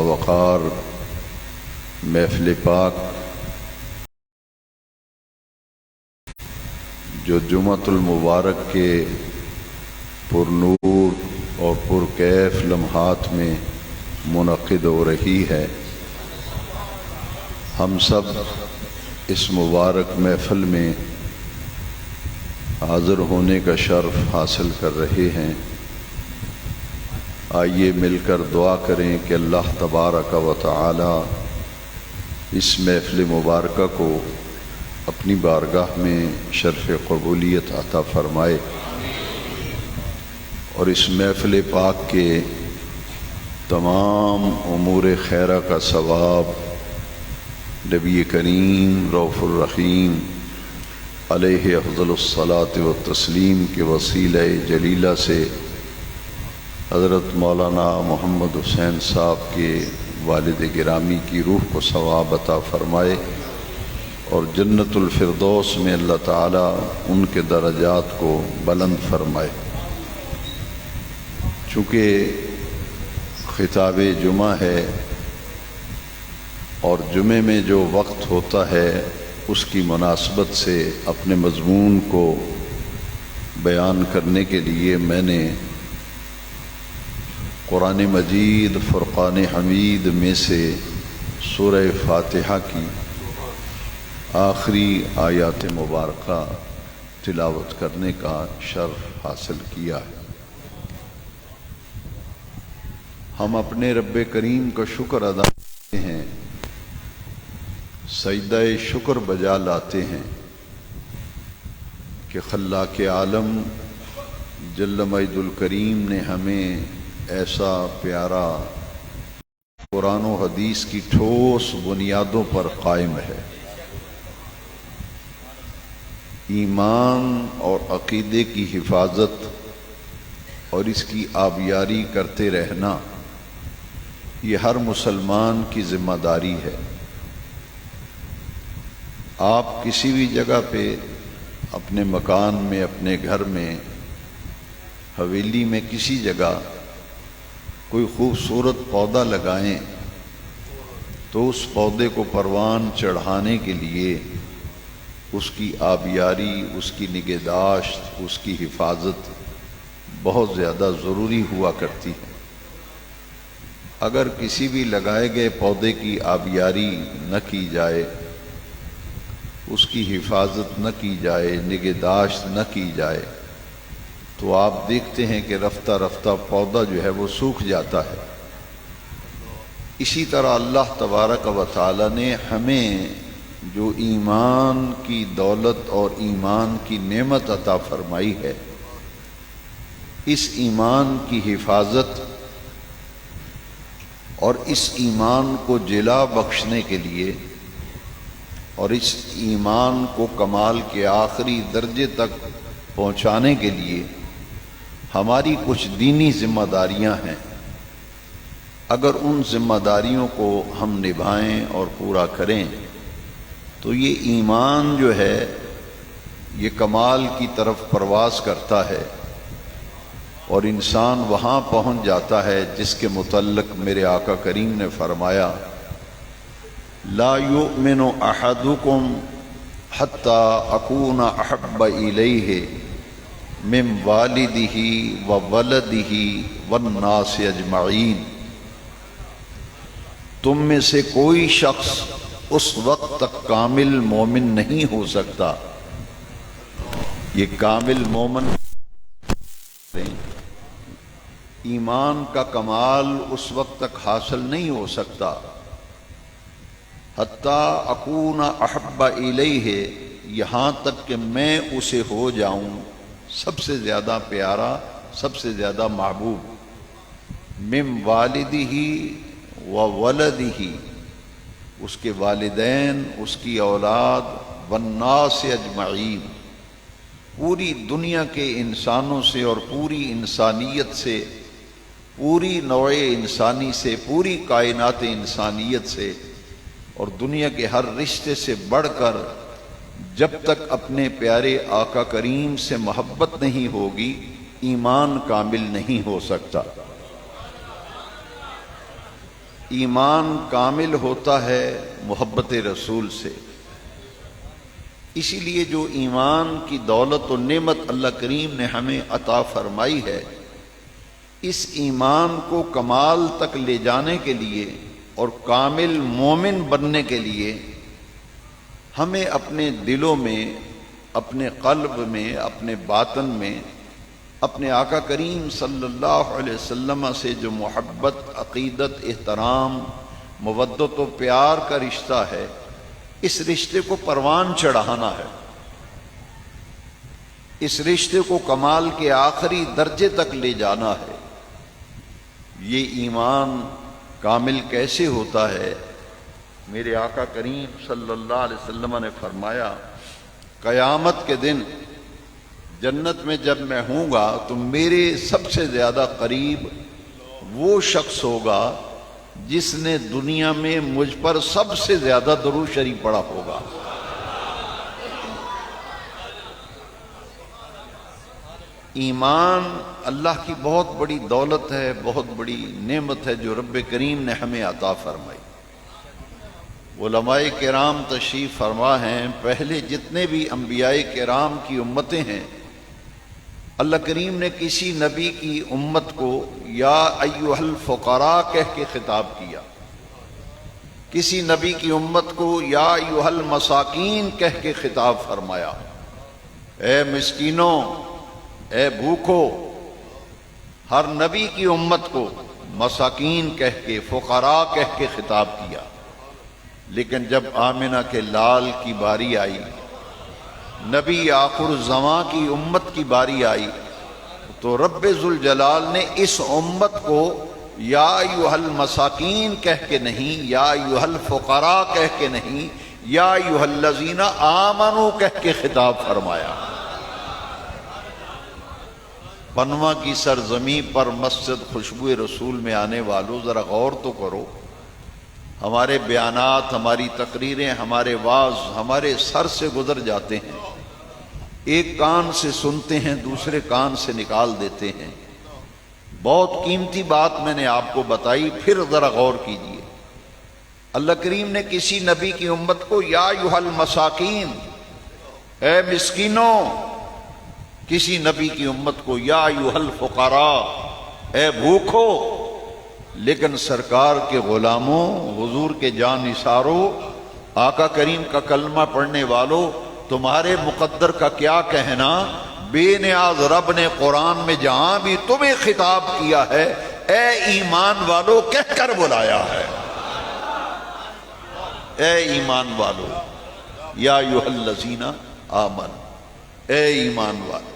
باوقار محفل پاک جو جمعۃ المبارک کے پر نور اور پر کیف لمحات میں منعقد ہو رہی ہے، ہم سب اس مبارک محفل میں حاضر ہونے کا شرف حاصل کر رہے ہیں۔ آئیے مل کر دعا کریں کہ اللہ تبارک و تعالی اس محفل مبارکہ کو اپنی بارگاہ میں شرف قبولیت عطا فرمائے اور اس محفل پاک کے تمام امور خیرہ کا ثواب نبی کریم رؤوف الرحیم علیہ افضل الصلاۃ والتسلیم کے وسیلہ جلیلہ سے حضرت مولانا محمد حسین صاحب کے والد گرامی کی روح کو ثواب عطا فرمائے اور جنت الفردوس میں اللہ تعالی ان کے درجات کو بلند فرمائے۔ چونکہ خطاب جمعہ ہے اور جمعے میں جو وقت ہوتا ہے اس کی مناسبت سے اپنے مضمون کو بیان کرنے کے لیے میں نے قرآن مجید فرقان حمید میں سے سورہ فاتحہ کی آخری آیات مبارکہ تلاوت کرنے کا شرف حاصل کیا ہے۔ ہم اپنے رب کریم کا شکر ادا کرتے ہیں، سجدہ شکر بجا لاتے ہیں کہ خلاق عالم جل مجد الکریم نے ہمیں ایسا پیارا قرآن و حدیث کی ٹھوس بنیادوں پر قائم ہے۔ ایمان اور عقیدے کی حفاظت اور اس کی آبیاری کرتے رہنا یہ ہر مسلمان کی ذمہ داری ہے۔ آپ کسی بھی جگہ پہ اپنے مکان میں، اپنے گھر میں، حویلی میں، کسی جگہ کوئی خوبصورت پودا لگائیں تو اس پودے کو پروان چڑھانے کے لیے اس کی آبیاری، اس کی نگہداشت، اس کی حفاظت بہت زیادہ ضروری ہوا کرتی ہے۔ اگر کسی بھی لگائے گئے پودے کی آبیاری نہ کی جائے، اس کی حفاظت نہ کی جائے، نگہداشت نہ کی جائے تو آپ دیکھتے ہیں کہ رفتہ رفتہ پودا جو ہے وہ سوکھ جاتا ہے۔ اسی طرح اللہ تبارک و تعالی نے ہمیں جو ایمان کی دولت اور ایمان کی نعمت عطا فرمائی ہے، اس ایمان کی حفاظت اور اس ایمان کو جلا بخشنے کے لیے اور اس ایمان کو کمال کے آخری درجے تک پہنچانے کے لیے ہماری کچھ دینی ذمہ داریاں ہیں۔ اگر ان ذمہ داریوں کو ہم نبھائیں اور پورا کریں تو یہ ایمان جو ہے یہ کمال کی طرف پرواز کرتا ہے اور انسان وہاں پہنچ جاتا ہے جس کے متعلق میرے آقا کریم نے فرمایا، لا یؤمن احدکم حتی اکون احب الیہ من والدہ وولدہ والناس اجمعین۔ تم میں سے کوئی شخص اس وقت تک کامل مومن نہیں ہو سکتا۔ یہ کامل مومن ایمان کا کمال اس وقت تک حاصل نہیں ہو سکتا حتی اکون احب الیہ، یہاں تک کہ میں اسے ہو جاؤں سب سے زیادہ پیارا، سب سے زیادہ محبوب، من والدہ و ولدہ، اس کے والدین، اس کی اولاد، والناس اجمعین، پوری دنیا کے انسانوں سے اور پوری انسانیت سے، پوری نوع انسانی سے، پوری کائنات انسانیت سے اور دنیا کے ہر رشتے سے بڑھ کر جب تک اپنے پیارے آقا کریم سے محبت نہیں ہوگی ایمان کامل نہیں ہو سکتا۔ ایمان کامل ہوتا ہے محبت رسول سے۔ اسی لیے جو ایمان کی دولت و نعمت اللہ کریم نے ہمیں عطا فرمائی ہے، اس ایمان کو کمال تک لے جانے کے لیے اور کامل مومن بننے کے لیے ہمیں اپنے دلوں میں، اپنے قلب میں، اپنے باطن میں اپنے آقا کریم صلی اللہ علیہ وسلم سے جو محبت، عقیدت، احترام، مودت و پیار کا رشتہ ہے، اس رشتے کو پروان چڑھانا ہے، اس رشتے کو کمال کے آخری درجے تک لے جانا ہے۔ یہ ایمان کامل کیسے ہوتا ہے؟ میرے آقا کریم صلی اللہ علیہ وسلم نے فرمایا، قیامت کے دن جنت میں جب میں ہوں گا تو میرے سب سے زیادہ قریب وہ شخص ہوگا جس نے دنیا میں مجھ پر سب سے زیادہ درود شریف پڑھا ہوگا۔ ایمان اللہ کی بہت بڑی دولت ہے، بہت بڑی نعمت ہے جو رب کریم نے ہمیں عطا فرمائی۔ علماء کرام تشریف فرما ہیں، پہلے جتنے بھی انبیاء کرام کی امتیں ہیں، اللہ کریم نے کسی نبی کی امت کو یا ایھا الفقراء کہہ کے خطاب کیا، کسی نبی کی امت کو یا ایھا المساکین کہہ کے خطاب فرمایا، اے مسکینوں، اے بھوکو۔ ہر نبی کی امت کو مساکین کہہ کے، فقراء کہہ کے خطاب کیا، لیکن جب آمنہ کے لال کی باری آئی، نبی آخر الزماں کی امت کی باری آئی، تو رب ذوالجلال نے اس امت کو یا ایھا المساکین کہہ کے نہیں، یا ایھا الفقراء کہہ کے نہیں، یا ایھا الذین آمنوا کہہ کے خطاب فرمایا۔ پنواں کی سرزمین پر مسجد خوشبو رسول میں آنے والوں، ذرا غور تو کرو، ہمارے بیانات، ہماری تقریریں، ہمارے وعظ ہمارے سر سے گزر جاتے ہیں، ایک کان سے سنتے ہیں، دوسرے کان سے نکال دیتے ہیں۔ بہت قیمتی بات میں نے آپ کو بتائی، پھر ذرا غور کیجیے۔ اللہ کریم نے کسی نبی کی امت کو یا ایھا المساکین، اے مسکینوں، کسی نبی کی امت کو یا ایھا الفقراء، اے بھوکھو۔ لیکن سرکار کے غلاموں، حضور کے جان نثاروں، آقا کریم کا کلمہ پڑھنے والوں، تمہارے مقدر کا کیا کہنا؟ بے نیاز رب نے قرآن میں جہاں بھی تمہیں خطاب کیا ہے، اے ایمان والو کہہ کر بلایا ہے۔ اے ایمان والو، یا ایھا الذین آمنوا، اے ایمان والو۔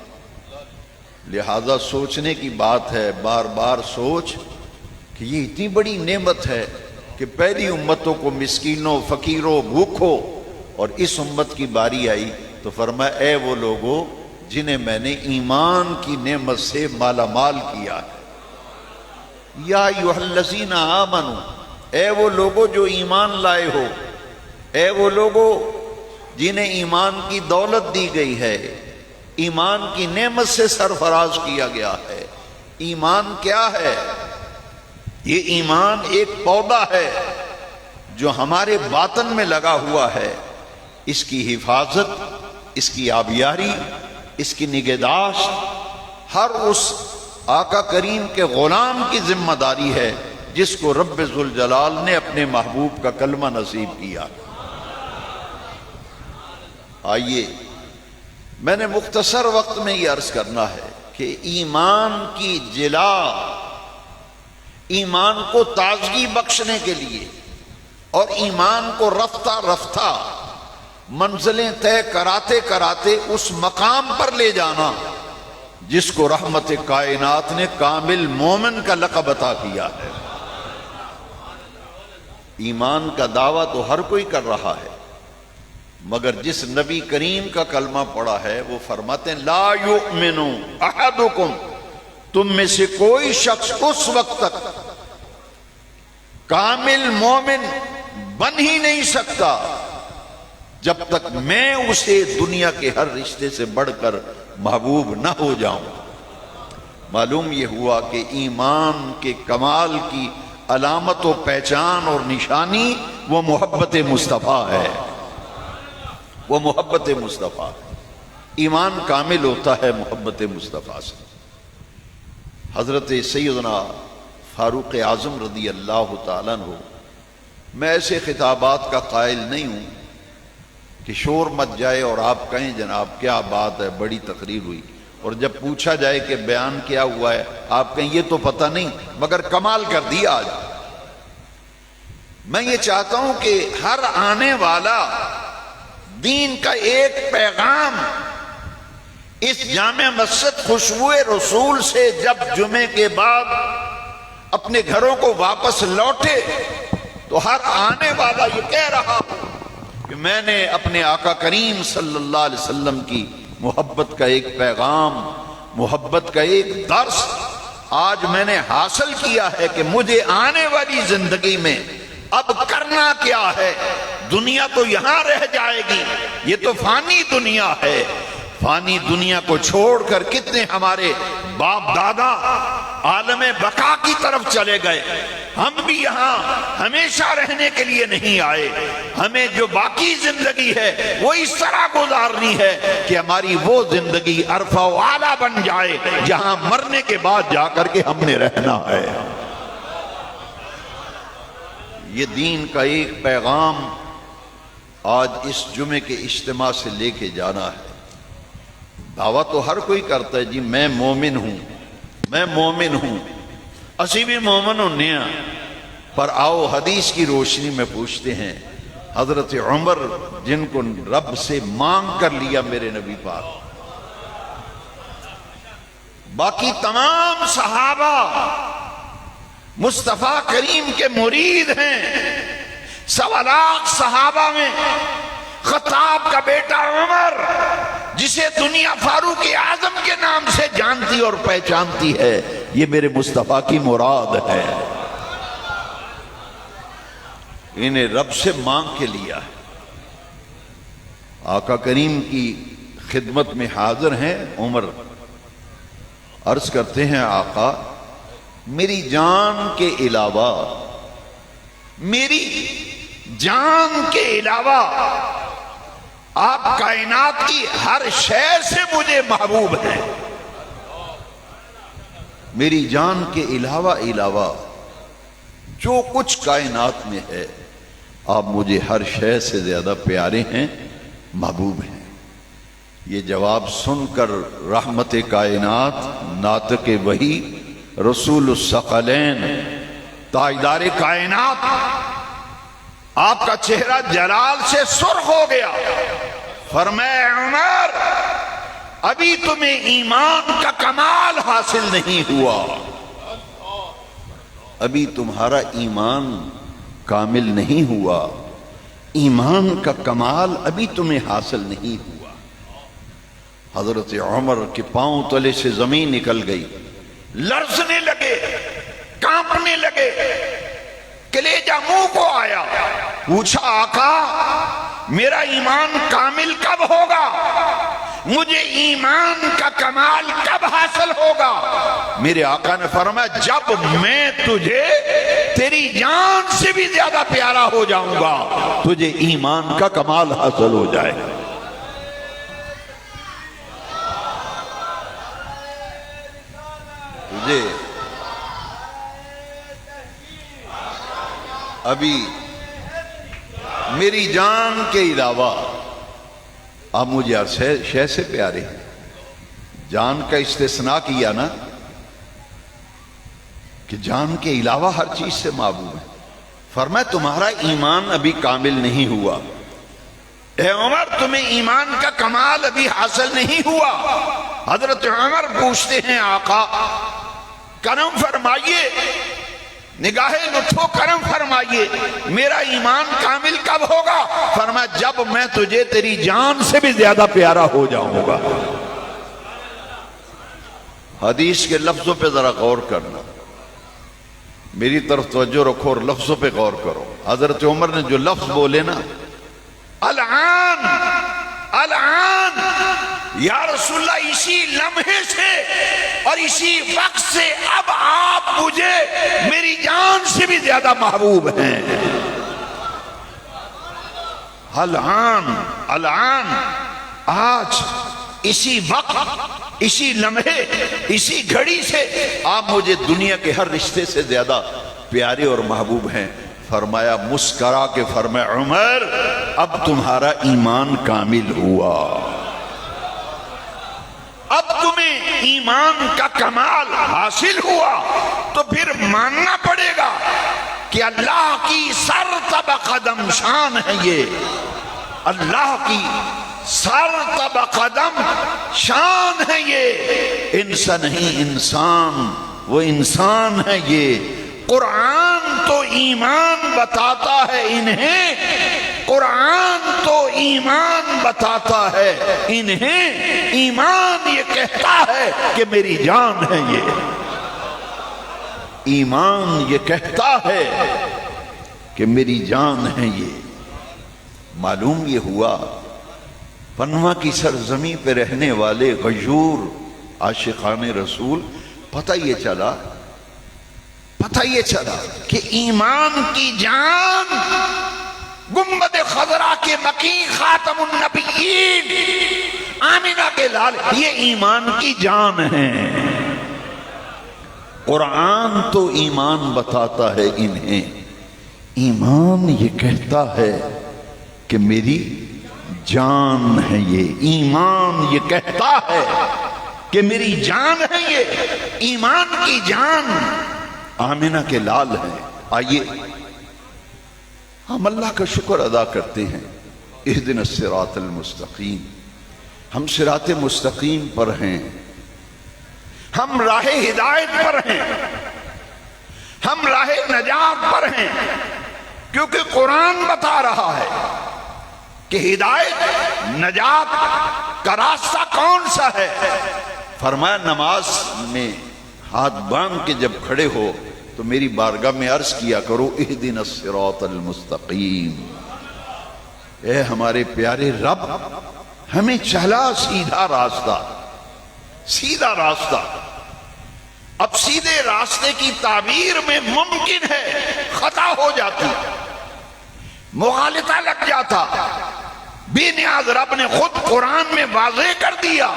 لہذا سوچنے کی بات ہے، بار بار سوچ کہ یہ اتنی بڑی نعمت ہے کہ پہلی امتوں کو مسکینوں، فقیروں، بھوکھوں، اور اس امت کی باری آئی تو فرمایا، اے وہ لوگوں جنہیں میں نے ایمان کی نعمت سے مالا مال کیا ہے۔ یا ایھا الذین آمنوا، اے وہ لوگوں جو ایمان لائے ہو، اے وہ لوگوں جنہیں ایمان کی دولت دی گئی ہے، ایمان کی نعمت سے سرفراز کیا گیا ہے۔ ایمان کیا ہے؟ یہ ایمان ایک پودا ہے جو ہمارے باطن میں لگا ہوا ہے، اس کی حفاظت، اس کی آبیاری، اس کی نگہداشت ہر اس آقا کریم کے غلام کی ذمہ داری ہے جس کو رب ذوالجلال نے اپنے محبوب کا کلمہ نصیب کیا۔ آئیے، میں نے مختصر وقت میں یہ عرض کرنا ہے کہ ایمان کی جلا، ایمان کو تازگی بخشنے کے لیے اور ایمان کو رفتہ رفتہ منزلیں طے کراتے کراتے اس مقام پر لے جانا جس کو رحمت کائنات نے کامل مومن کا لقب عطا کیا ہے۔ ایمان کا دعویٰ تو ہر کوئی کر رہا ہے، مگر جس نبی کریم کا کلمہ پڑھا ہے وہ فرماتے ہیں، لا یؤمن احدکم، تم میں سے کوئی شخص اس وقت تک کامل مومن بن ہی نہیں سکتا جب تک میں اسے دنیا کے ہر رشتے سے بڑھ کر محبوب نہ ہو جاؤں۔ معلوم یہ ہوا کہ ایمان کے کمال کی علامت و پہچان اور نشانی وہ محبت مصطفیٰ ہے، وہ محبت مصطفیٰ ہے۔ ایمان کامل ہوتا ہے محبت مصطفیٰ سے۔ حضرت سیدنا فاروق اعظم رضی اللہ تعالیٰ عنہ، میں ایسے خطابات کا قائل نہیں ہوں کہ شور مچ جائے اور آپ کہیں جناب کیا بات ہے، بڑی تقریر ہوئی، اور جب پوچھا جائے کہ بیان کیا ہوا ہے آپ کہیں یہ تو پتہ نہیں، مگر کمال کر دیا آج۔ میں یہ چاہتا ہوں کہ ہر آنے والا دین کا ایک پیغام اس جامع مسجد خوشبو رسول سے جب جمعے کے بعد اپنے گھروں کو واپس لوٹے تو ہر آنے والا یہ کہہ رہا کہ میں نے اپنے آقا کریم صلی اللہ علیہ وسلم کی محبت کا ایک پیغام، محبت کا ایک درس آج میں نے حاصل کیا ہے کہ مجھے آنے والی زندگی میں اب کرنا کیا ہے۔ دنیا تو یہاں رہ جائے گی، یہ تو فانی دنیا ہے، فانی دنیا کو چھوڑ کر کتنے ہمارے باپ دادا عالم بقا کی طرف چلے گئے۔ ہم بھی یہاں ہمیشہ رہنے کے لیے نہیں آئے، ہمیں جو باقی زندگی ہے وہ اس طرح گزارنی ہے کہ ہماری وہ زندگی عرفہ و اعلیٰ بن جائے جہاں مرنے کے بعد جا کر کے ہم نے رہنا ہے۔ یہ دین کا ایک پیغام آج اس جمعے کے اجتماع سے لے کے جانا ہے۔ دعویٰ تو ہر کوئی کرتا ہے جی میں مومن ہوں، میں مومن ہوں، اسی بھی مومن ہونے ہیں، پر آؤ حدیث کی روشنی میں پوچھتے ہیں حضرت عمر جن کو رب سے مانگ کر لیا میرے نبی پاک، باقی تمام صحابہ مصطفیٰ کریم کے مرید ہیں، 1.25 لاکھ صحابہ میں خطاب کا بیٹا عمر جسے دنیا فاروق اعظم کے نام سے جانتی اور پہچانتی ہے، یہ میرے مصطفیٰ کی مراد ہے، انہیں رب سے مانگ کے لیا ہے۔ آقا کریم کی خدمت میں حاضر ہیں عمر، عرض کرتے ہیں آقا میری جان کے علاوہ، میری جان کے علاوہ آپ کائنات کی ہر شے سے مجھے محبوب ہیں، میری جان کے علاوہ جو کچھ کائنات میں ہے آپ مجھے ہر شے سے زیادہ پیارے ہیں، محبوب ہیں۔ یہ جواب سن کر رحمت کائنات، ناطق وحی، رسول الثقلین، تاجدار کائنات، آپ کا چہرہ جلال سے سرخ ہو گیا، فرمایا عمر ابھی تمہیں ایمان کا کمال حاصل نہیں ہوا، ابھی تمہارا ایمان کامل نہیں ہوا، ایمان کا کمال ابھی تمہیں حاصل نہیں ہوا۔ حضرت عمر کے پاؤں تلے سے زمین نکل گئی، لرزنے لگے، کانپنے لگے، کلیجہ منہ کو آیا، پوچھا آقا میرا ایمان کامل کب ہوگا، مجھے ایمان کا کمال کب حاصل ہوگا؟ میرے آقا نے فرمایا جب میں تجھے تیری جان سے بھی زیادہ پیارا ہو جاؤں گا، تجھے ایمان کا کمال حاصل ہو جائے گا۔ تجھے ابھی میری جان کے علاوہ آپ مجھے ہر شے سے پیارے ہیں، جان کا استثناء کیا نا کہ جان کے علاوہ ہر چیز سے محبوب ہے۔ فرمایا تمہارا ایمان ابھی کامل نہیں ہوا، اے عمر تمہیں ایمان کا کمال ابھی حاصل نہیں ہوا۔ حضرت عمر پوچھتے ہیں آقا کرم فرمائیے، نگاہ لطف و کرم فرمائیے، میرا ایمان کامل کب ہوگا؟ فرمایا جب میں تجھے تیری جان سے بھی زیادہ پیارا ہو جاؤں گا۔ حدیث کے لفظوں پہ ذرا غور کرنا، میری طرف توجہ رکھو اور لفظوں پہ غور کرو۔ حضرت عمر نے جو لفظ بولے نا الآن الآن، یا رسول اللہ اسی لمحے سے اور اسی وقت سے اب آپ مجھے میری جان سے بھی زیادہ محبوب ہیں. الان آج اسی وقت اسی لمحے اسی گھڑی سے آپ مجھے دنیا کے ہر رشتے سے زیادہ پیارے اور محبوب ہیں. فرمایا مسکرا کے فرمایا عمر اب تمہارا ایمان کامل ہوا، اب تمہیں ایمان کا کمال حاصل ہوا، تو پھر ماننا پڑے گا کہ اللہ کی سر تبا قدم شان ہے. یہ اللہ کی سر تبا قدم شان ہے. یہ انسان نہیں انسان، وہ انسان ہے. یہ قرآن تو ایمان بتاتا ہے انہیں، قرآن تو ایمان بتاتا ہے انہیں. ایمان یہ کہتا ہے کہ میری جان ہے. یہ ایمان یہ کہتا ہے کہ میری جان ہے. یہ معلوم یہ ہوا پنواں کی سرزمین پہ رہنے والے غیور عاشقان رسول پتہ یہ چلا کہ ایمان کی جان گنبد خضرا کے مکی خاتم النبیین آمینہ کے لال یہ ایمان کی جان ہے. قرآن تو ایمان بتاتا ہے انہیں، ایمان یہ کہتا ہے کہ میری جان ہے. یہ ایمان یہ کہتا ہے کہ میری جان ہے. یہ ایمان کی جان آمینہ کے لال ہے. آئیے ہم اللہ کا شکر ادا کرتے ہیں. اہدنا الصراط المستقیم، ہم صراط مستقیم پر ہیں، ہم راہ ہدایت پر ہیں، ہم راہ نجات پر ہیں. کیونکہ قرآن بتا رہا ہے کہ ہدایت نجات کا راستہ کون سا ہے. فرمایا نماز میں ہاتھ باندھ کے جب کھڑے ہو تو میری بارگاہ میں عرض کیا کرو اہدنا الصراط المستقیم. اے ہمارے پیارے رب ہمیں چلا سیدھا راستہ، سیدھا راستہ. اب سیدھے راستے کی تعبیر میں ممکن ہے خطا ہو جاتی، مغالطہ لگ جاتا. بے نیاز رب نے خود قرآن میں واضح کر دیا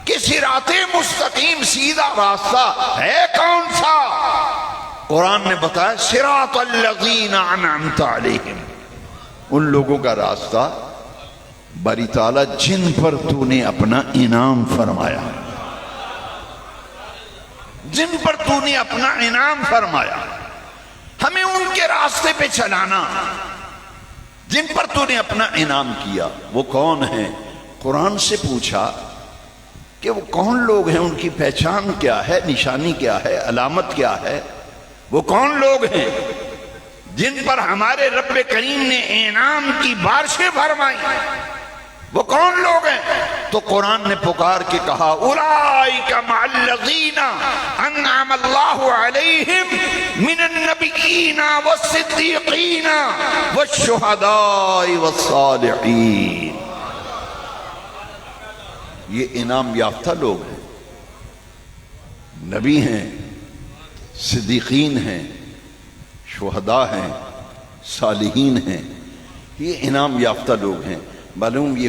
کہ صراط مستقیم سیدھا راستہ ہے کون سا. قرآن نے بتایا صراط الذین انعمت علیہم، ان لوگوں کا راستہ باری تعالیٰ جن پر تو نے اپنا انعام فرمایا، جن پر تو نے اپنا انعام فرمایا. ہمیں ان کے راستے پہ چلانا جن پر تو نے اپنا انعام کیا. وہ کون ہیں؟ قرآن سے پوچھا کہ وہ کون لوگ ہیں، ان کی پہچان کیا ہے، نشانی کیا ہے، علامت کیا ہے. وہ کون لوگ ہیں جن پر ہمارے رب کریم نے انعام کی بارشیں فرمائی؟ وہ کون لوگ ہیں؟ تو قرآن نے پکار کے کہا اولئک مع الذین انعم اللہ علیہم من النبیین والصدیقین والشہداء والصالحین. یہ انعام یافتہ لوگ ہیں، نبی ہیں، صدیقین ہیں، شہداء ہیں، صالحین ہیں. یہ انعام یافتہ لوگ ہیں. معلوم یہ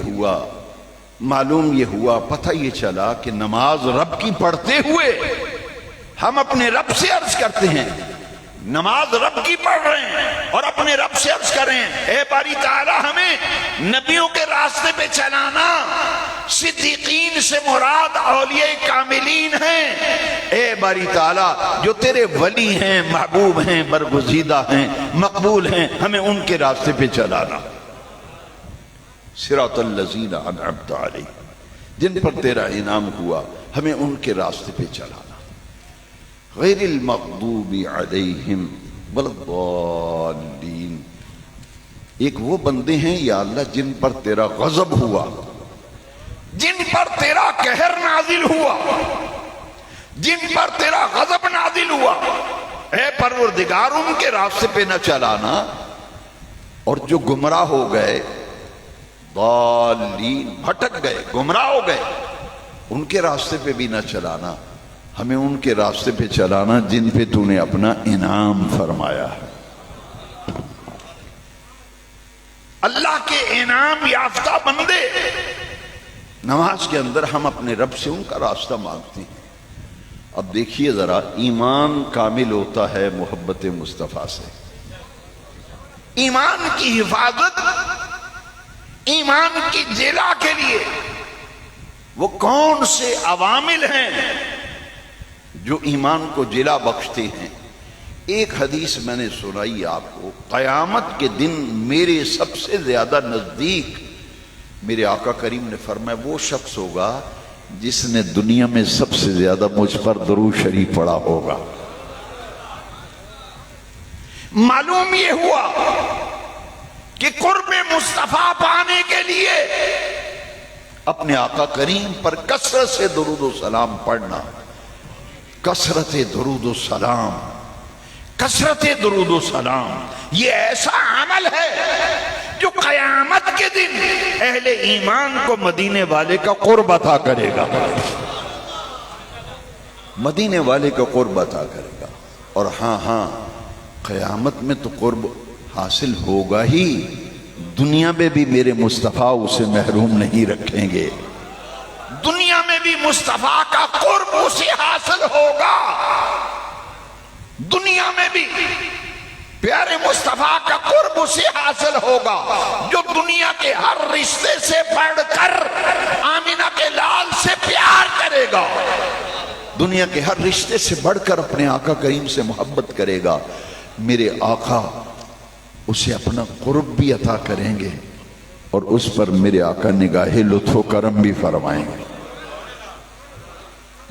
ہوا پتہ یہ چلا کہ نماز رب کی پڑھتے ہوئے ہم اپنے رب سے عرض کرتے ہیں، نماز رب کی پڑھ رہے ہیں اور اپنے رب سے عرض کر رہے ہیں اے باری تعالیٰ ہمیں نبیوں کے راستے پہ چلانا. صدیقین سے مراد اولیاء کاملین ہیں. اے باری تعالیٰ جو تیرے ولی ہیں، محبوب ہیں، برگزیدہ ہیں، مقبول ہیں، ہمیں ان کے راستے پہ چلانا. صراط الذین انعمت علیہم، جن پر تیرا انعام ہوا ہمیں ان کے راستے پہ چلانا. غیر المغضوب علیہم ولا الضالین. ایک وہ بندے ہیں یا اللہ جن پر تیرا غضب ہوا، جن پر تیرا قہر نازل ہوا، جن پر تیرا غضب نازل ہوا. اے پروردگار ان کے راستے پہ نہ چلانا. اور جو گمراہ ہو گئے، ضالین، بھٹک گئے، گمراہ ہو گئے، ان کے راستے پہ بھی نہ چلانا، ہمیں ان کے راستے پہ چلانا جن پہ تو نے اپنا انعام فرمایا ہے۔ اللہ کے انعام یافتہ بندے، نماز کے اندر ہم اپنے رب سے ان کا راستہ مانگتے ہیں۔ اب دیکھیے ذرا، ایمان کامل ہوتا ہے محبت مصطفیٰ سے۔ ایمان کی حفاظت، ایمان کی جلا کے لیے وہ کون سے عوامل ہیں جو ایمان کو جلا بخشتے ہیں؟ ایک حدیث میں نے سنائی آپ کو، قیامت کے دن میرے سب سے زیادہ نزدیک میرے آقا کریم نے فرمایا وہ شخص ہوگا جس نے دنیا میں سب سے زیادہ مجھ پر درود شریف پڑھا ہوگا۔ معلوم یہ ہوا کہ قرب مصطفیٰ پانے کے لیے اپنے آقا کریم پر کثرت سے درود و سلام پڑھنا، کثرت درود و سلام، کثرت درود و سلام، یہ ایسا عمل ہے جو قیامت کے دن اہل ایمان کو مدینے والے کا قرب عطا کرے گا، مدینے والے کا قرب عطا کرے گا۔ اور ہاں قیامت میں تو قرب حاصل ہوگا ہی، دنیا میں بھی میرے مصطفیٰ اسے محروم نہیں رکھیں گے، دنیا میں بھی مصطفیٰ کا قرب اسے حاصل ہوگا، دنیا میں بھی پیارے مصطفیٰ کا قرب اسے حاصل ہوگا جو دنیا کے ہر رشتے سے بڑھ کر آمینہ کے لال سے پیار کرے گا، دنیا کے ہر رشتے سے بڑھ کر اپنے آقا کریم سے محبت کرے گا۔ میرے آقا اسے اپنا قرب بھی عطا کریں گے اور اس پر میرے آقا نگاہ لطف و کرم بھی فرمائیں گے،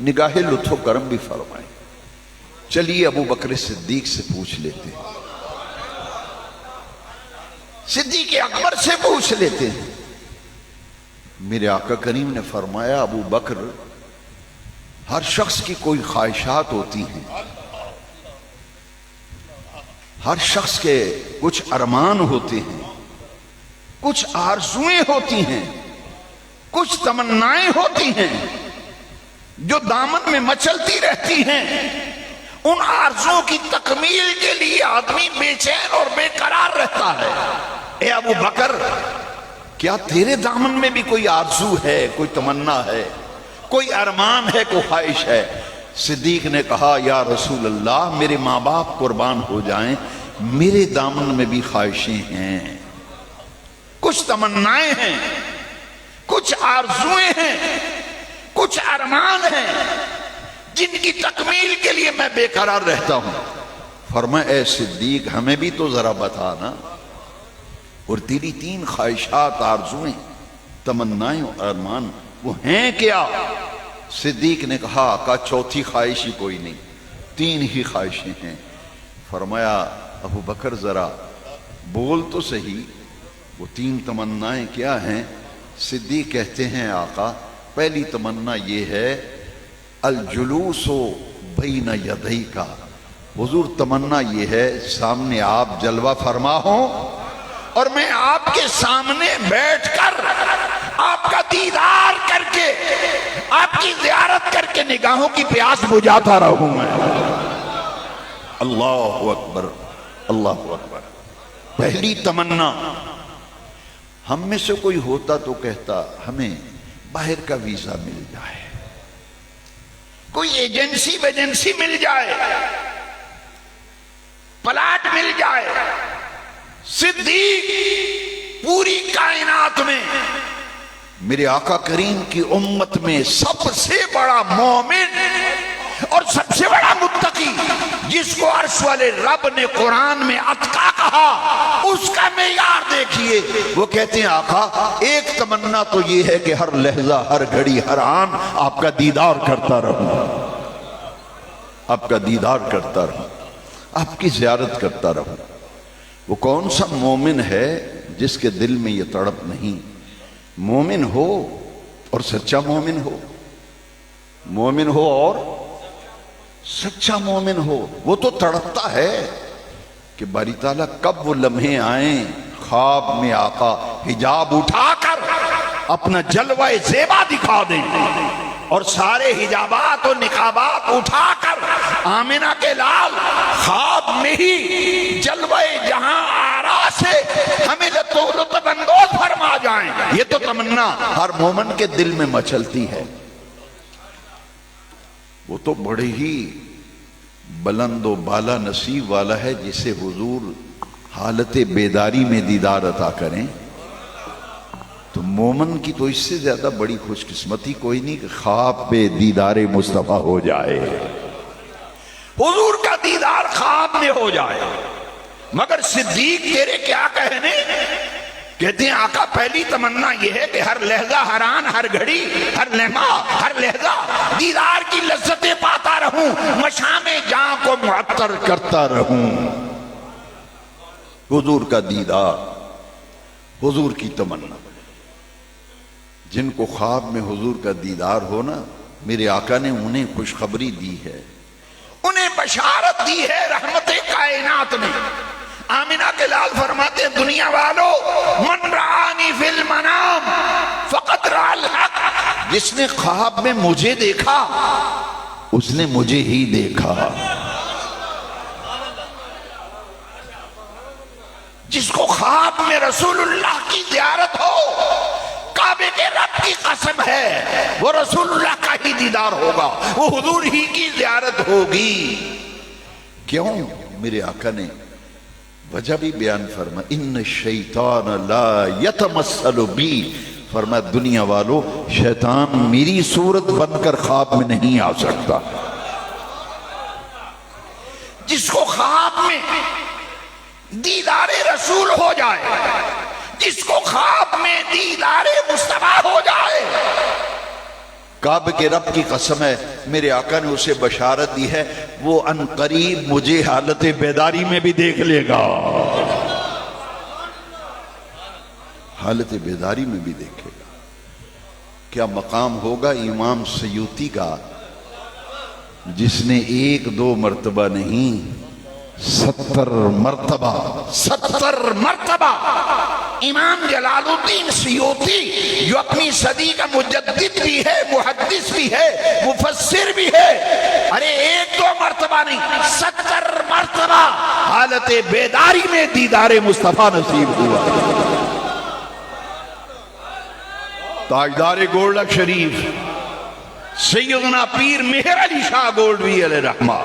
نگاہ لطف و کرم بھی فرمائیں گے۔ چلیے ابو بکر صدیق سے پوچھ لیتے ہیں، صدیق اکبر سے پوچھ لیتے ہیں۔ میرے آقا کریم نے فرمایا ابو بکر، ہر شخص کی کوئی خواہشات ہوتی ہیں، ہر شخص کے کچھ ارمان ہوتے ہیں، کچھ آرزویں ہوتی ہیں، کچھ تمنائیں ہوتی ہیں جو دامن میں مچلتی رہتی ہیں۔ ان آرزوؤں کی تکمیل کے لیے آدمی بے چین اور بے قرار رہتا ہے۔ اے ابو بکر، کیا تیرے دامن میں بھی کوئی آرزو ہے، کوئی تمنا ہے، کوئی ارمان ہے، کوئی خواہش ہے؟ صدیق نے کہا یا رسول اللہ، میرے ماں باپ قربان ہو جائیں، میرے دامن میں بھی خواہشیں ہیں، کچھ تمنائیں ہیں، کچھ آرزویں ہیں، کچھ ارمان ہیں جن کی تکمیل کے لیے میں بے قرار رہتا ہوں۔ فرمایا اے صدیق، ہمیں بھی تو ذرا بتانا، اور تیری 3 خواہشات، آرزویں، تمنائیں اور ارمان وہ ہیں کیا؟ صدیق نے کہا آقا چوتھی خواہش ہی کوئی نہیں، 3 ہی خواہشیں ہیں۔ فرمایا ابو بکر ذرا بول تو صحیح، وہ 3 تمنائیں کیا ہیں؟ صدیق کہتے ہیں آقا پہلی تمنا یہ ہے الجلوس بین یدیک، حضور تمنا یہ ہے سامنے آپ جلوہ فرما ہوں اور میں آپ کے سامنے بیٹھ کر آپ کا دیدار کر کے، آپ کی زیارت کر کے نگاہوں کی پیاس بجھاتا رہوں میں۔ اللہ اکبر، اللہ اکبر۔ پہلی تمنا، ہم میں سے کوئی ہوتا تو کہتا ہمیں باہر کا ویزا مل جائے، کوئی ایجنسی مل جائے، پلاٹ مل جائے۔ صدیق پوری کائنات میں میرے آقا کریم کی امت میں سب سے بڑا مومن اور سب سے بڑا متقی، جس کو عرش والے رب نے قرآن میں اتقا کہا، اس کا معیار دیکھیے۔ وہ کہتے ہیں آقا ایک تمنا تو یہ ہے کہ ہر لحظہ، ہر گھڑی، ہر آن آپ کا دیدار کرتا رہوں، آپ کا دیدار کرتا رہوں، آپ کی زیارت کرتا رہوں۔ وہ کون سا مومن ہے جس کے دل میں یہ تڑپ نہیں؟ مومن ہو اور سچا مومن ہو، مومن ہو اور سچا مومن ہو، وہ تو تڑپتا ہے کہ باری تعالیٰ کب وہ لمحے آئیں خواب میں آقا حجاب اٹھا کر اپنا جلوہ زیبا دکھا دیں اور سارے حجابات اور نقابات اٹھا کر آمنہ کے لال خواب میں ہی جلوہ جہاں آرا سے ہمیں لطف اندوز فرما جائیں. یہ تو تمنا ہر مومن کے دل میں مچلتی ہے. وہ تو بڑے ہی بلند و بالا نصیب والا ہے جسے حضور حالت بیداری میں دیدار عطا کریں. تو مومن کی تو اس سے زیادہ بڑی خوش قسمتی کوئی نہیں کہ خواب پہ دیدار مصطفیٰ ہو جائے. حضور کا دیدار خواب میں ہو جائے. مگر صدیق تیرے کیا کہنے؟ کہتے ہیں آقا پہلی تمنا یہ ہے کہ ہر لحظہ ہر آن ہر گھڑی ہر لمحہ ہر لحظہ دیدار کی لذتیں پاتا رہوں، مشام جاں کو معطر کرتا رہوں. حضور کا دیدار، حضور کی تمنا. جن کو خواب میں حضور کا دیدار ہونا، میرے آقا نے انہیں خوشخبری دی ہے، انہیں بشارت دی ہے رحمت کائنات میں. آمنہ کے لال فرماتے ہیں دنیا والو من رآنی فی المنام فقط رأى الحق. جس نے خواب میں مجھے دیکھا اس نے مجھے ہی دیکھا. جس کو خواب میں رسول اللہ کی زیارت ہو، کعبے کے رب کی قسم ہے وہ رسول اللہ کا ہی دیدار ہوگا، وہ حضور ہی کی زیارت ہوگی. کیوں؟ میرے آقا نے وجہ بھی بیان فرما، ان الشیطان لا یتمثل بی. فرمایا دنیا والو شیطان میری صورت بن کر خواب میں نہیں آ سکتا. جس کو خواب میں دیدار رسول ہو جائے، جس کو خواب میں دیدار مصطفیٰ ہو جائے، کعبے کے رب کی قسم ہے میرے آقا نے اسے بشارت دی ہے وہ ان قریب مجھے حالت بیداری میں بھی دیکھ لے گا. حالت بیداری میں بھی دیکھے گا. کیا مقام ہوگا امام سیوطی کا جس نے 1-2 مرتبہ نہیں 70 مرتبہ امام جلال الدین سیوطی جو اپنی صدی کا مجدد بھی ہے، محدث بھی ہے، مفسر بھی ہے، ارے 1-2 مرتبہ نہیں 70 مرتبہ حالت بیداری میں دیدار مصطفیٰ نصیب ہوا. تاجدار گولڈک شریف سیدنا پیر مہر علی شاہ گولڈوی علیہ رحمہ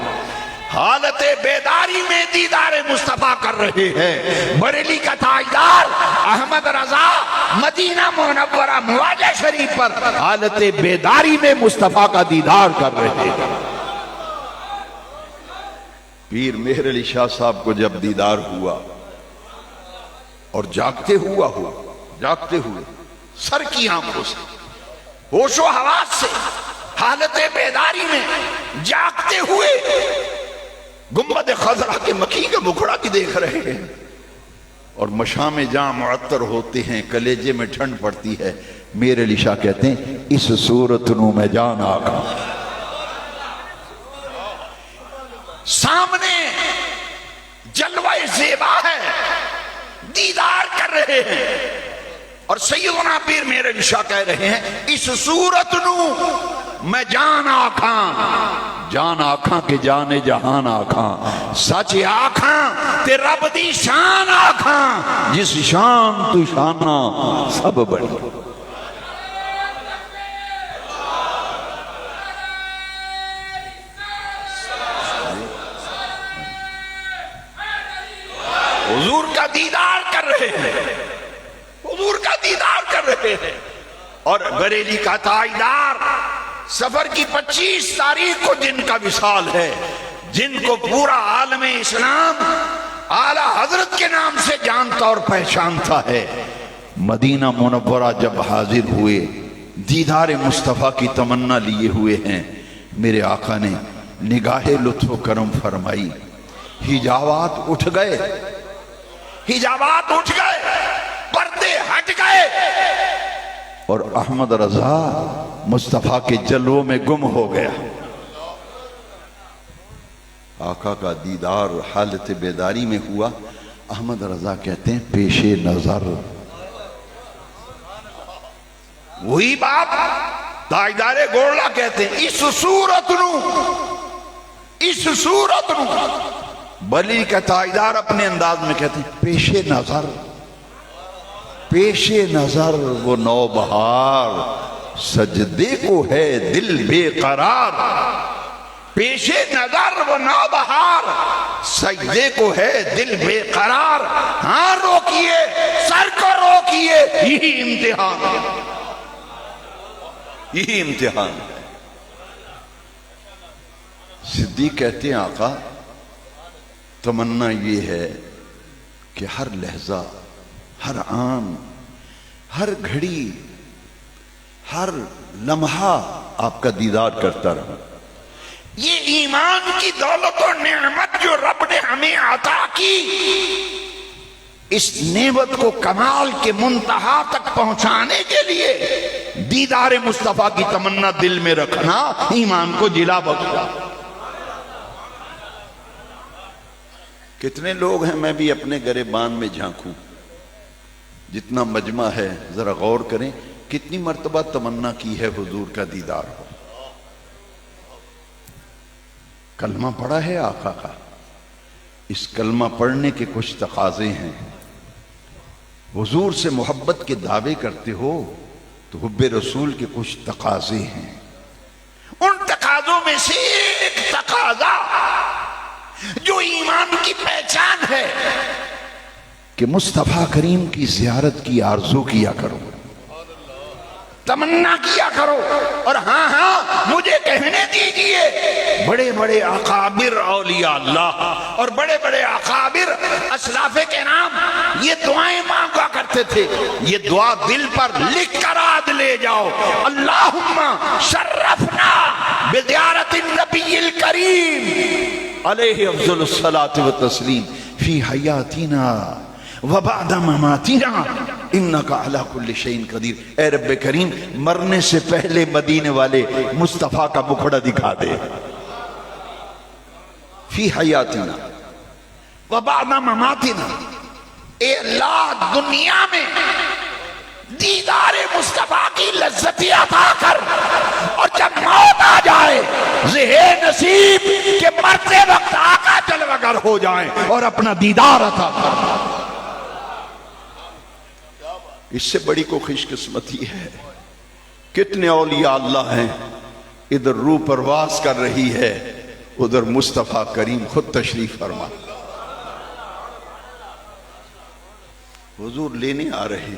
حالت بیداری میں دیدار مصطفیٰ کر رہے ہیں. بریلی کا تاجدار احمد رضا مدینہ منورہ مواجہ شریف پر حالت بیداری میں مصطفیٰ کا دیدار کر رہے ہیں. پیر مہر علی شاہ صاحب کو جب دیدار ہوا اور جاگتے ہوئے سر کی آنکھوں سے ہوش و حواس سے حالت بیداری میں جاگتے ہوئے گنبد خضرا کے مکی کا مکھڑا کی دیکھ رہے ہیں اور مشام جاں معطر ہوتے ہیں، کلیجے میں ٹھنڈ پڑتی ہے. میرے علی شاہ کہتے ہیں اس صورت نو میں جان آقا. سامنے جلوہ زیبا ہے، دیدار کر رہے ہیں اور سیدنا پیر میرے علی شاہ کہہ رہے ہیں اس صورت نو میں جان آکھاں کے جانے جہان آکھاں سچ آکھاں تے رب دی شان آکھاں جس شان تو شانہ سب بڑی. حضور کا دیدار کر رہے ہیں، حضور کا دیدار کر رہے ہیں. اور بریلی کا تاجدار سفر کی 25 تاریخ کو جن کا وصال ہے، جن کو پورا عالم اسلام اعلیٰ حضرت کے نام سے جانتا اور پہچانتا ہے، مدینہ منورہ جب حاضر ہوئے دیدار مصطفیٰ کی تمنا لیے ہوئے ہیں. میرے آقا نے نگاہ لطف و کرم فرمائی، حجابات اٹھ گئے، پردے ہٹ گئے اور احمد رضا مصطفیٰ کے جلووں میں گم ہو گیا. آقا کا دیدار حالت بیداری میں ہوا. احمد رضا کہتے ہیں پیش نظر وہی بات تاجدار گولڑا کہتے ہیں، اس صورت نو بلی کا تاجدار اپنے انداز میں کہتے ہیں پیش نظر وہ نوبہار، سجدے کو ہے دل بے قرار، پیش نظر وہ نوبہار، سجدے کو ہے دل بے قرار، ہاں روکیے سر کو روکیے، یہی امتحان ہے۔ صدیق کہتے ہیں آقا تمنا یہ ہے کہ ہر لحظہ، ہر آن، ہر گھڑی، ہر لمحہ آپ کا دیدار کرتا رہا۔ یہ ایمان کی دولت و نعمت جو رب نے ہمیں عطا کی، اس نعمت کو کمال کے منتہا تک پہنچانے کے لیے دیدار مصطفیٰ کی تمنا دل میں رکھنا ایمان کو جلا بخشا۔ کتنے لوگ ہیں، میں بھی اپنے گریبان میں جھانکوں، جتنا مجمع ہے ذرا غور کریں، کتنی مرتبہ تمنا کی ہے حضور کا دیدار ہو۔ کلمہ پڑھا ہے آقا کا، اس کلمہ پڑھنے کے کچھ تقاضے ہیں۔ حضور سے محبت کے دعوے کرتے ہو تو حب رسول کے کچھ تقاضے ہیں۔ ان تقاضوں میں سے ایک تقاضا جو ایمان کی پہچان ہے کہ مصطفیٰ کریم کی زیارت کی آرزو کیا کرو، تمنا کیا کرو۔ اور ہاں مجھے کہنے دیجئے، بڑے بڑے اکابر اولیاء اللہ اور بڑے بڑے اکابر اسلاف کرام یہ دعائیں مانگا کرتے تھے، یہ دعا دل پر لکھ کر آج لے جاؤ۔ اللہم شرفنا بزیارت النبی الکریم علیہ افضل الصلاۃ والتسلیم فی حیاتنا وبعد مماتنا انکا علی کل شیء قدیر۔ اے رب کریم مرنے سے پہلے مدینے والے مصطفیٰ کا مکھڑا دکھا دے، فی حیاتنا وبعد مماتنا۔ اے اللہ دنیا میں دیدار مصطفیٰ کی لذت عطا کر، اور جب موت آ جائے ذہن نصیب کہ مرتے وقت آقا جلوہ گر ہو جائیں اور اپنا دیدار عطا کر۔ اس سے بڑی کو خوش قسمتی ہے۔ کتنے اولیاء اللہ ہیں، ادھر روح پرواز کر رہی ہے، ادھر مصطفیٰ کریم خود تشریف فرما، حضور لینے آ رہے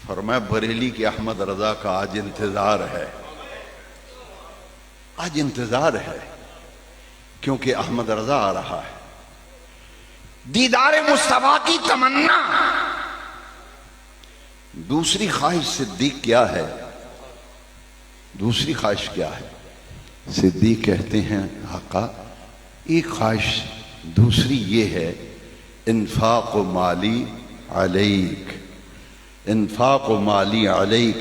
فرمایا بریلی کے احمد رضا کا آج انتظار ہے کیونکہ احمد رضا آ رہا ہے۔ دیدار مصطفیٰ کی تمنا۔ دوسری خواہش صدیق کیا ہے؟ صدیق کہتے ہیں آقا ایک خواہش دوسری یہ ہے، انفاق مالی علیک۔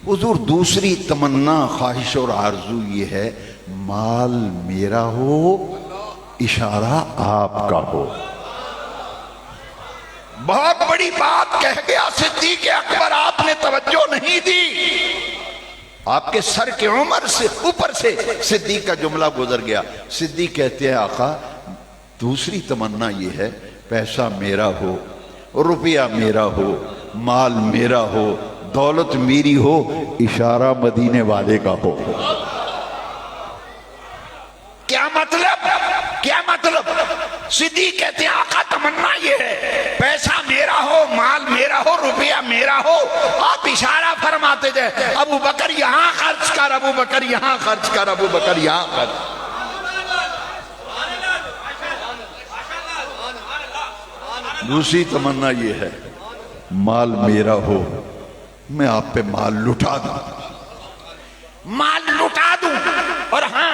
حضور دوسری تمنا، خواہش اور آرزو یہ ہے، مال میرا ہو، اشارہ آپ کا ہو۔ بہت بڑی بات کہہ گیا صدیق اکبر، آپ نے توجہ نہیں دی، آپ کے سر کے عمر سے اوپر سے صدیق کا جملہ گزر گیا۔ صدیق کہتے ہیں آقا دوسری تمنا یہ ہے، پیسہ میرا ہو، روپیہ میرا ہو، مال میرا ہو، دولت میری ہو، اشارہ مدینے والے کا ہو۔ کیا مطلب؟ صدیق کہتے ہیں آقا تمنا یہ ہے، پیسہ میرا ہو، مال میرا ہو، روپیہ میرا ہو، آپ اشارہ فرماتے جائے، ابو بکر یہاں خرچ کر، ابو بکر یہاں خرچ کر، ابو بکر یہاں خرچ۔ دوسری تمنا یہ ہے، مال میرا ہو، میں آپ پہ مال لٹا دوں۔ اور ہاں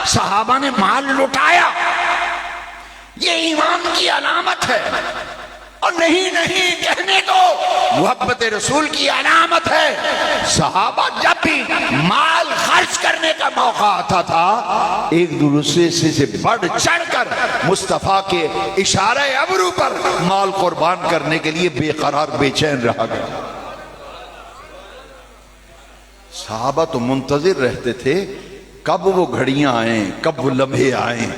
صحابہ نے مال لٹایا، یہ ایمان کی علامت ہے۔ اور نہیں نہیں کہنے دو، محبت رسول کی علامت ہے صحابہ جب بھی مال خرچ کرنے کا موقع آتا تھا ایک دوسرے سے بڑھ چڑھ کر مصطفیٰ کے اشارہ ابرو پر مال قربان کرنے کے لیے بے قرار بے چین رہا گیا۔ صحابہ تو منتظر رہتے تھے کب وہ گھڑیاں آئیں، کب وہ لمحے آئیں،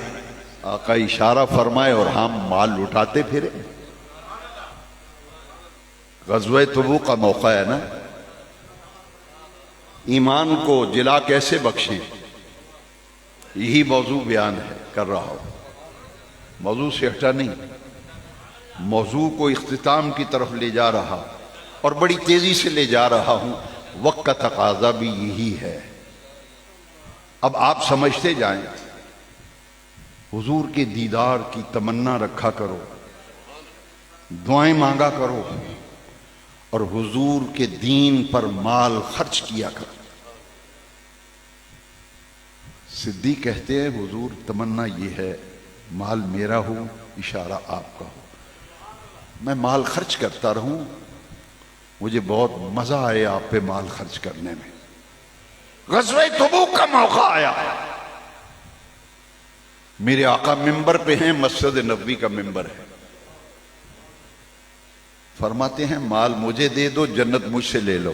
آقا اشارہ فرمائے اور ہم مال لٹاتے پھرے۔ غزوہ تبوک کا موقع ہے نا، ایمان کو جلا کیسے بخشیں، یہی موضوع بیان ہے کر رہا ہوں، موضوع سے ہٹا نہیں، موضوع کو اختتام کی طرف لے جا رہا اور بڑی تیزی سے لے جا رہا ہوں، وقت کا تقاضا بھی یہی ہے۔ اب آپ سمجھتے جائیں، حضور کے دیدار کی تمنا رکھا کرو، دعائیں مانگا کرو اور حضور کے دین پر مال خرچ کیا کرو۔ صدیق کہتے ہیں حضور تمنا یہ ہے مال میرا ہو، اشارہ آپ کا ہو، میں مال خرچ کرتا رہوں، مجھے بہت مزہ آئے آپ پہ مال خرچ کرنے میں۔ غزوہ تبوک کا موقع آیا، میرے آقا ممبر پہ ہیں، مسجد نبوی کا ممبر ہے، فرماتے ہیں مال مجھے دے دو، جنت مجھ سے لے لو۔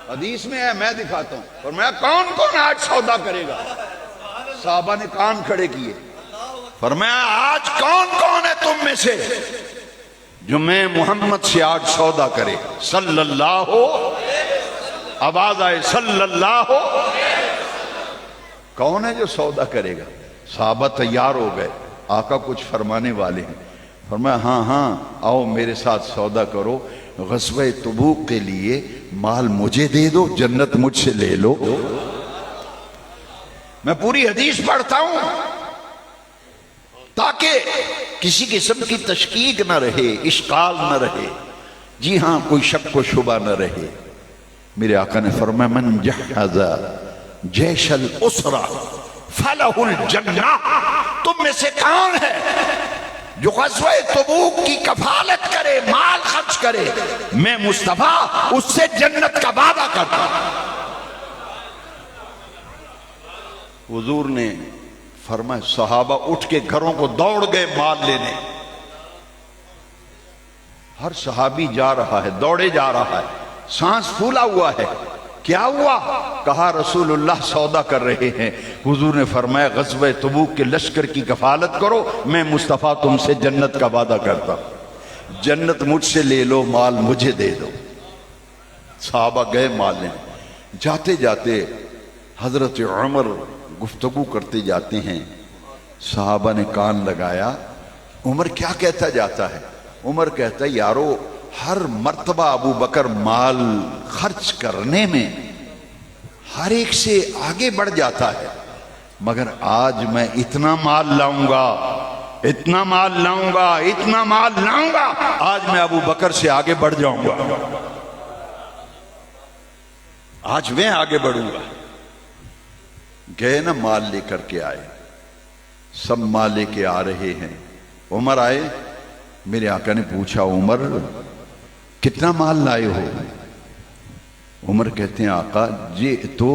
حدیث میں ہے، میں دکھاتا ہوں، فرمایا کون کون آج سودا کرے گا؟ صحابہ نے کان کھڑے کیے، فرمایا آج کون کون ہے تم میں سے جو میں محمد سے آج سودا کرے؟ صلی اللہ ہو، آواز آئے صلی اللہ ہو، کون ہے جو سودا کرے گا؟ صحابہ تیار ہو گئے، آقا کچھ فرمانے والے ہیں، فرمایا ہاں ہاں آؤ میرے ساتھ سودا کرو، غزوہ تبوک کے لیے مال مجھے دے دو، جنت مجھ سے لے لو۔ میں پوری حدیث پڑھتا ہوں تاکہ کسی قسم کی تشکیک نہ رہے، اشکال نہ رہے، جی ہاں کوئی شک و شبہ نہ رہے۔ میرے آقا نے فرمایا من جہز جیش الاسرہ فلہ الجنہ، تم میں سے کون ہے جو غزوہ تبوک کی کفالت کرے، مال خرچ کرے، میں مصطفیٰ اس سے جنت کا وعدہ کرتا ہوں۔ حضور نے فرمایا صحابہ اٹھ کے گھروں کو دوڑ گئے مال لینے، ہر صحابی جا رہا ہے، دوڑے جا رہا ہے، سانس پھولا ہوا ہے، کیا ہوا؟ کہا رسول اللہ سودا کر رہے ہیں۔ حضور نے فرمایا غزوہ تبوک کے لشکر کی کفالت کرو، میں مصطفیٰ تم سے جنت کا وعدہ کرتا ہوں، جنت مجھ سے لے لو، مال مجھے دے دو۔ صحابہ گئے مال لینے، جاتے جاتے حضرت عمر گفتگو کرتے جاتے ہیں، صحابہ نے کان لگایا، عمر کیا کہتا جاتا ہے؟ عمر کہتا ہے یارو ہر مرتبہ ابو بکر مال خرچ کرنے میں ہر ایک سے آگے بڑھ جاتا ہے، مگر آج میں اتنا مال لاؤں گا، اتنا مال لاؤں گا، اتنا مال لاؤں گا، آج میں ابو بکر سے آگے بڑھ جاؤں گا، آج میں آگے بڑھوں گا۔ گئے نا مال لے کر کے آئے، سب مال لے کے آ رہے ہیں، عمر آئے، میرے آقا نے پوچھا عمر کتنا مال لائے ہو؟ عمر کہتے ہیں آقا جئتو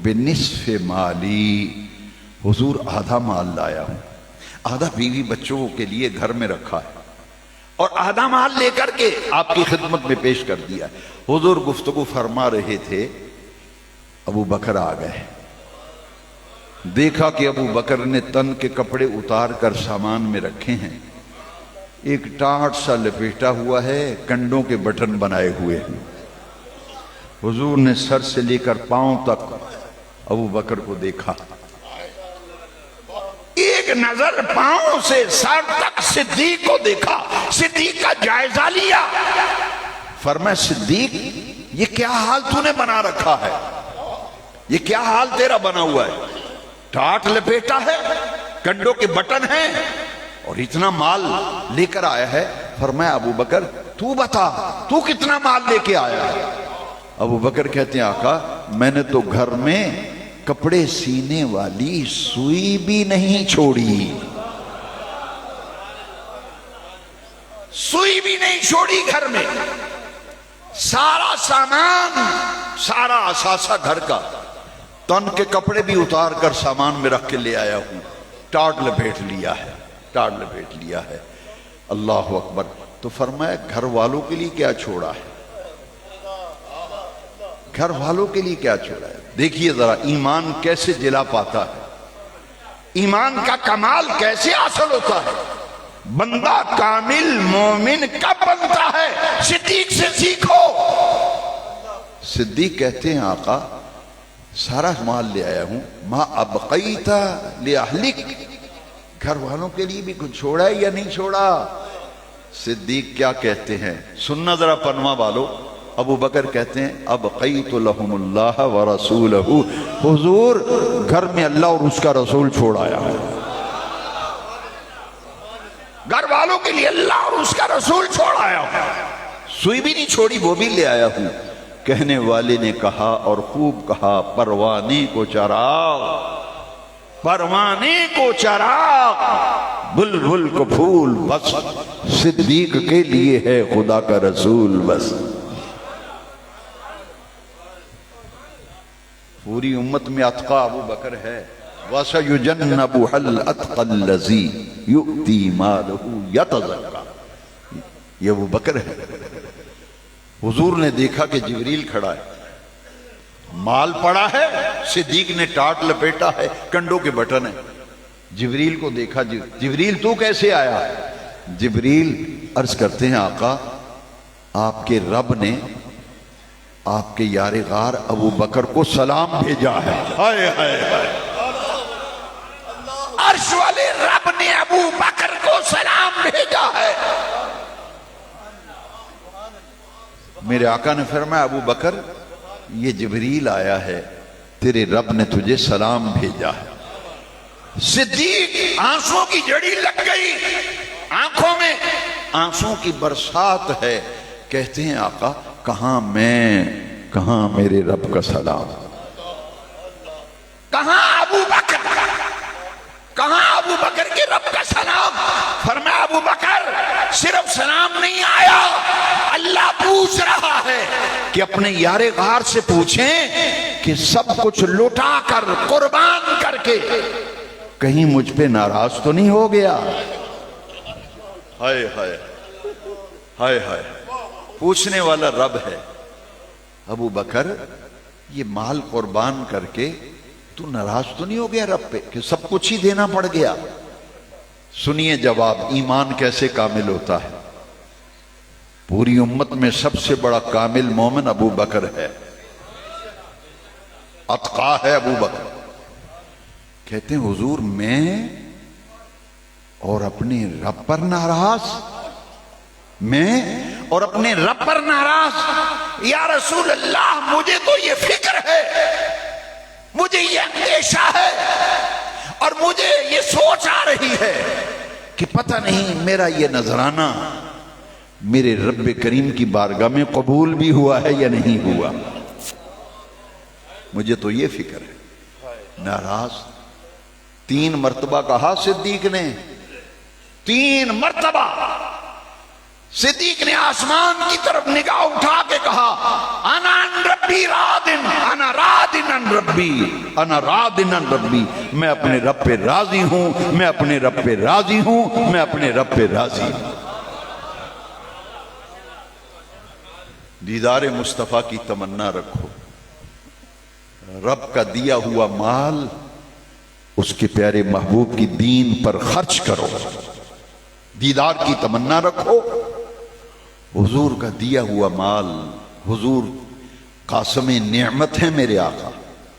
بنصف مالی، حضور آدھا مال لایا ہوں، آدھا بیوی بچوں کے لیے گھر میں رکھا ہے اور آدھا مال لے کر کے آپ کی خدمت میں پیش کر دیا۔ حضور گفتگو فرما رہے تھے، ابو بکر آ گئے، دیکھا کہ ابو بکر نے تن کے کپڑے اتار کر سامان میں رکھے ہیں، ایک ٹاٹ سا لپیٹا ہوا ہے، کنڈوں کے بٹن بنائے ہوئے ہیں۔ حضور نے سر سے لے کر پاؤں تک ابو بکر کو دیکھا، ایک نظر پاؤں سے سر تک صدیق کو دیکھا، صدیق کا جائزہ لیا، فرمایا صدیق یہ کیا حال تو نے بنا رکھا ہے، یہ کیا حال تیرا بنا ہوا ہے؟ ٹاٹ لپیٹا ہے، کنڈوں کے بٹن ہیں اور اتنا مال لے کر آیا ہے۔ فرمایا ابو بکر تو بتا تو کتنا مال لے کے آیا ہے؟ ابو بکر کہتے ہیں آقا میں نے تو گھر میں کپڑے سینے والی سوئی بھی نہیں چھوڑی، سوئی بھی نہیں چھوڑی گھر میں، سارا سامان، سارا اثاثہ گھر کا، تن کے کپڑے بھی اتار کر سامان میں رکھ کے لے آیا ہوں، ٹاٹ لپیٹ لیا ہے، ٹاٹ لپیٹ لیا ہے۔ اللہ اکبر۔ تو فرمایا گھر والوں کے لیے کیا چھوڑا ہے؟ گھر والوں کے لیے کیا چھوڑا ہے؟ دیکھیے ذرا ایمان کیسے جلا پاتا ہے، ایمان کا کمال کیسے حاصل ہوتا ہے۔ بندہ کامل مومن کب بنتا ہے؟ صدیق سے سیکھو۔ صدیق کہتے ہیں آقا سارا مال لے آیا ہوں، ما ابقیت لأہلک، گھر والوں کے لیے بھی کچھ چھوڑا ہے یا نہیں چھوڑا؟ صدیق کیا کہتے ہیں سننا ذرا پنواں والو۔ ابو بکر کہتے ہیں ابقیت لہم اللہ ورسولہ، حضور گھر میں اللہ اور اس کا رسول چھوڑ آیا ہے، گھر والوں کے لیے اللہ اور اس کا رسول چھوڑ آیا ہوں، سوئی بھی نہیں چھوڑی وہ بھی لے آیا ہوں۔ کہنے والے نے کہا اور خوب کہا، پروانے کو چراغ، پروانے کو چراغ، بلبل کو پھول، بس صدیق کے لیے ہے خدا کا رسول بس۔ پوری امت میں اتقا ابو بکر ہے، وَسَيُجَنَّبُهَا الْأَتْقَى الَّذِي يُؤْتِي مَالَهُ يَتَزَكَّىٰ، یہ ابو بکر ہے۔ حضور نے دیکھا کہ جبریل کھڑا ہے، مال پڑا ہے، صدیق نے ٹاٹ لپیٹا ہے، کنڈوں کے بٹن ہیں۔ جبریل کو دیکھا، جبریل تو کیسے آیا؟ جبریل عرض کرتے ہیں آقا آپ کے رب نے آپ کے یار غار ابو بکر کو سلام بھیجا ہے۔ ہائے ہائے ہائے، عرش والے رب نے ابو بکر کو سلام بھیجا ہے۔ میرے آقا نے فرمایا ابو بکر یہ جبریل آیا ہے، تیرے رب نے تجھے سلام بھیجا ہے۔ صدیق آنسوں کی جڑی لگ گئی، آنکھوں میں آنسوں کی برسات ہے۔ کہتے ہیں آقا کہاں میں، کہاں میرے رب کا سلام، کہاں ابو بکر، کہاں ابو بکر کے رب کا سلام؟ فرمایا ابو بکر صرف سلام نہیں آیا، اللہ پوچھ رہا ہے کہ اپنے یار غار سے پوچھیں کہ سب کچھ لوٹا کر قربان کر کے کہیں مجھ پہ ناراض تو نہیں ہو گیا۔ ہائے ہائے ہائے ہائے، پوچھنے والا رب ہے۔ ابو بکر یہ مال قربان کر کے تو ناراض تو نہیں ہو گیا رب پہ کہ سب کچھ ہی دینا پڑ گیا؟ سنیے جواب، ایمان کیسے کامل ہوتا ہے۔ پوری امت میں سب سے بڑا کامل مومن ابو بکر ہے، اتقا ہے ابو بکر۔ کہتے ہیں حضور میں اور اپنے رب پر ناراض، میں اور اپنے رب پر ناراض؟ یا رسول اللہ مجھے تو یہ فکر ہے، مجھے یہ اندیشہ ہے، اور مجھے یہ سوچ آ رہی ہے کہ پتہ نہیں میرا یہ نذرانہ میرے رب کریم کی بارگاہ میں قبول بھی ہوا ہے یا نہیں ہوا۔ مجھے تو یہ فکر ہے۔ ناراض 3 مرتبہ کہا صدیق نے، 3 مرتبہ صدیق نے آسمان کی طرف نگاہ اٹھا کے کہا، انا عن ربی راضٍ، انا راضٍ عن ربی، انا راضٍ عن ربی، میں اپنے رب پہ راضی ہوں، میں اپنے رب پہ راضی ہوں، میں اپنے رب پہ راضی ہوں۔ دیدار مصطفیٰ کی تمنا رکھو، رب کا دیا ہوا مال اس کے پیارے محبوب کی دین پر خرچ کرو، دیدار کی تمنا رکھو۔ حضور کا دیا ہوا مال، حضور قاسم نعمت ہے میرے آقا،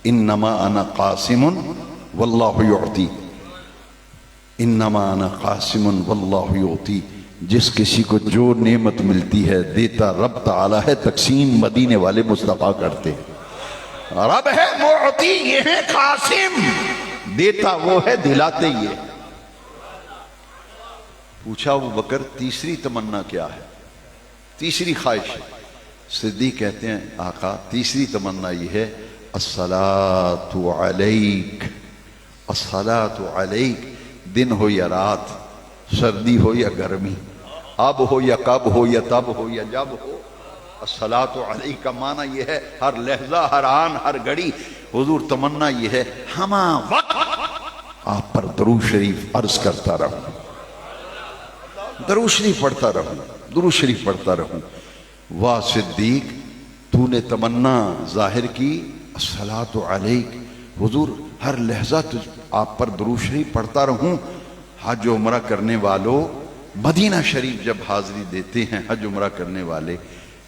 انما انا قاسم واللہ یعطی، انما انا قاسم واللہ یعطی، جس کسی کو جو نعمت ملتی ہے دیتا رب تعالی ہے، تقسیم مدینے والے مصطفیٰ کرتے ہیں۔ رب ہے معطی، یہ ہے قاسم، دیتا وہ ہے دلاتے یہ۔ پوچھا ابو بکر تیسری تمنا کیا ہے، تیسری خواہش؟ صدیق کہتے ہیں آقا تیسری تمنا یہ ہے، الصلاۃ علیک، الصلاۃ علیک، دن ہو یا رات، سردی ہو یا گرمی، اب ہو یا کب ہو یا تب ہو یا جب ہو، الصلاۃ علیہ کا معنی یہ ہے ہر لحظہ، ہر آن، ہر گھڑی۔ حضور تمنا یہ ہے ہمہ وقت آپ پر درود شریف عرض کرتا رہوں، درود شریف پڑھتا رہوں، درود شریف پڑھتا رہوں۔ واہ صدیق، تو نے تمنا ظاہر کی، الصلاۃ علیک، حضور ہر لحظہ آپ پر درود شریف پڑھتا رہوں۔ حج و عمرہ کرنے والوں، مدینہ شریف جب حاضری دیتے ہیں حج عمرہ کرنے والے،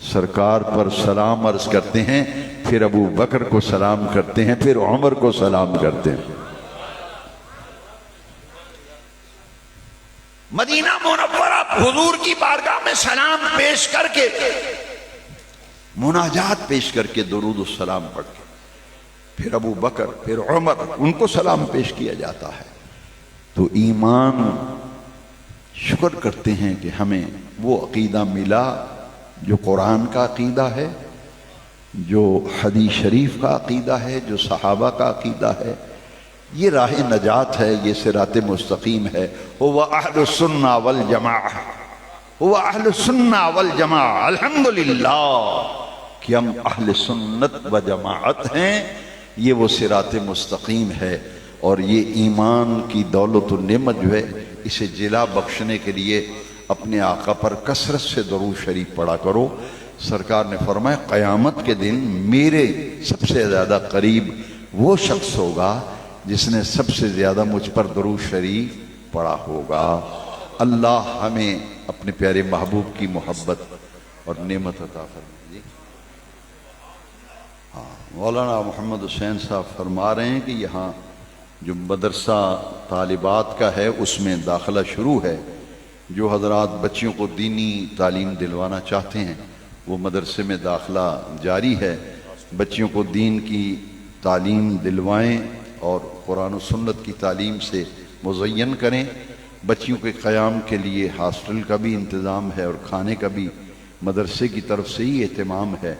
سرکار پر سلام عرض کرتے ہیں، پھر ابو بکر کو سلام کرتے ہیں، پھر عمر کو سلام کرتے ہیں۔ مدینہ منورہ حضور کی بارگاہ میں سلام پیش کر کے، مناجات پیش کر کے، درود السلام پڑھ کے، پھر ابو بکر، پھر عمر، ان کو سلام پیش کیا جاتا ہے۔ تو ایمان، شکر کرتے ہیں کہ ہمیں وہ عقیدہ ملا جو قرآن کا عقیدہ ہے، جو حدیث شریف کا عقیدہ ہے، جو صحابہ کا عقیدہ ہے۔ یہ راہ نجات ہے، یہ صراط مستقیم ہے۔ هو اہل السنہ والجماعہ، هو اہل السنہ والجماعہ، الحمدللہ کہ ہم اہل سنت و جماعت ہیں۔ یہ وہ صراط مستقیم ہے، اور یہ ایمان کی دولت و نعمت جو ہے، اسے جلا بخشنے کے لیے اپنے آقا پر کثرت سے درود شریف پڑھا کرو۔ سرکار نے فرمایا قیامت کے دن میرے سب سے زیادہ قریب وہ شخص ہوگا جس نے سب سے زیادہ مجھ پر درود شریف پڑھا ہوگا۔ اللہ ہمیں اپنے پیارے محبوب کی محبت اور نعمت عطا فرمائے۔ مولانا محمد حسین صاحب فرما رہے ہیں کہ یہاں جو مدرسہ طالبات کا ہے اس میں داخلہ شروع ہے۔ جو حضرات بچیوں کو دینی تعلیم دلوانا چاہتے ہیں وہ مدرسے میں داخلہ جاری ہے۔ بچیوں کو دین کی تعلیم دلوائیں اور قرآن و سنت کی تعلیم سے مزین کریں۔ بچیوں کے قیام کے لیے ہاسٹل کا بھی انتظام ہے اور کھانے کا بھی مدرسے کی طرف سے ہی اہتمام ہے۔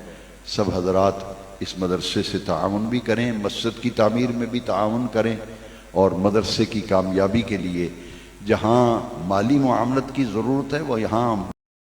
سب حضرات اس مدرسے سے تعاون بھی کریں، مسجد کی تعمیر میں بھی تعاون کریں، اور مدرسے کی کامیابی کے لیے جہاں مالی معاونت کی ضرورت ہے وہ یہاں